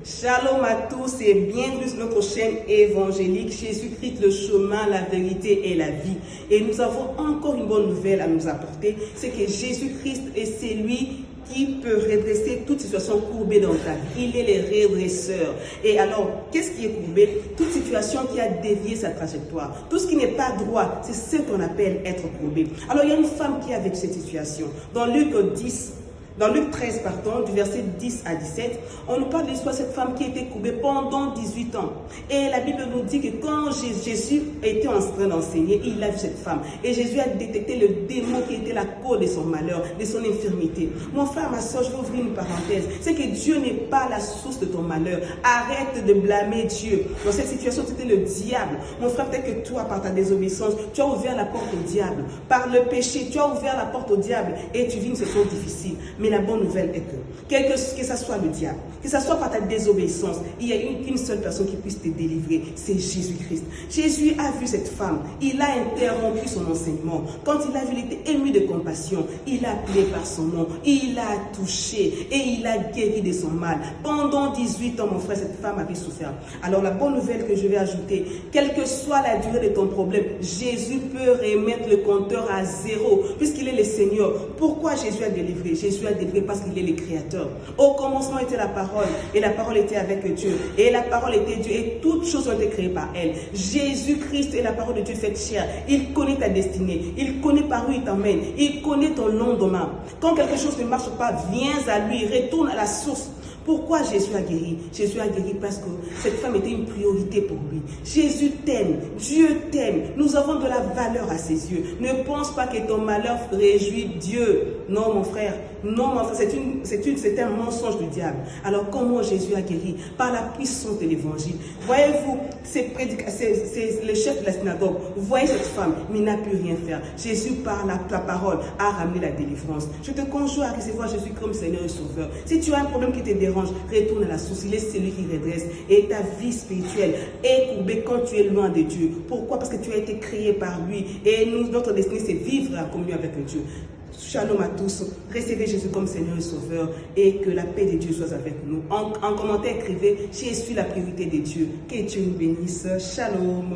Shalom à tous et bienvenue sur notre chaîne évangélique Jésus-Christ, le chemin, la vérité et la vie. Et nous avons encore une bonne nouvelle à nous apporter, c'est que Jésus-Christ est celui qui peut redresser toute situation courbée dans ta vie. Il est le redresseur. Et alors, qu'est-ce qui est courbé? Toute situation qui a dévié sa trajectoire. Tout ce qui n'est pas droit, c'est ce qu'on appelle être courbé. Alors, il y a une femme qui a vécu cette situation. Dans Luc 13, du verset 10 à 17, on nous parle de l'histoire de cette femme qui a été courbée pendant 18 ans. Et la Bible nous dit que quand Jésus était en train d'enseigner, il a vu cette femme. Et Jésus a détecté le démon qui était la cause de son malheur, de son infirmité. Mon frère, ma soeur, je vais ouvrir une parenthèse. C'est que Dieu n'est pas la source de ton malheur. Arrête de blâmer Dieu. Dans cette situation, c'était le diable. Mon frère, peut-être que toi, par ta désobéissance, tu as ouvert la porte au diable. Par le péché, tu as ouvert la porte au diable et tu vis une situation difficile. Mais la bonne nouvelle est que ce soit le diable, que ce soit par ta désobéissance, il y a une seule personne qui puisse te délivrer, c'est Jésus-Christ. Jésus a vu cette femme, il a interrompu son enseignement. Quand il a vu, il était ému de compassion, il a appelé par son nom, il a touché et il a guéri de son mal. Pendant 18 ans, mon frère, cette femme avait souffert. Alors la bonne nouvelle que je vais ajouter, quelle que soit la durée de ton problème, Jésus peut remettre le compteur à zéro, puisqu'il est le Seigneur. Pourquoi Jésus a délivré? Jésus a délivré parce qu'il est le Créateur. Au commencement était la parole, et la parole était avec Dieu, et la parole était Dieu, et toutes choses ont été créées par elle. Jésus-Christ est la parole de Dieu faite chair. Il connaît ta destinée, il connaît par où il t'emmène, il connaît ton lendemain. Quand quelque chose ne marche pas, viens à lui, retourne à la source. Pourquoi Jésus a guéri? Jésus a guéri parce que cette femme était une priorité pour lui. Jésus t'aime, Dieu t'aime. Nous avons de la valeur à ses yeux. Ne pense pas que ton malheur réjouit Dieu. Non, mon frère. Non, mon frère, c'est un mensonge du diable. Alors, comment Jésus a guéri? Par la puissance de l'évangile. Voyez-vous, c'est le chef de la synagogue. Vous voyez cette femme, mais il n'a pu rien faire. Jésus, par la parole, a ramené la délivrance. Je te conjure à recevoir Jésus comme Seigneur et Sauveur. Si tu as un problème qui te dérange, retourne à la source. Il est celui qui redresse. Et ta vie spirituelle est courbée quand tu es loin de Dieu. Pourquoi? Parce que tu as été créé par lui. Et notre destinée, c'est vivre en communion avec Dieu. Shalom à tous, recevez Jésus comme Seigneur et Sauveur et que la paix de Dieu soit avec nous. En commentaire, écrivez, je suis la priorité de Dieu. Que Dieu nous bénisse. Shalom.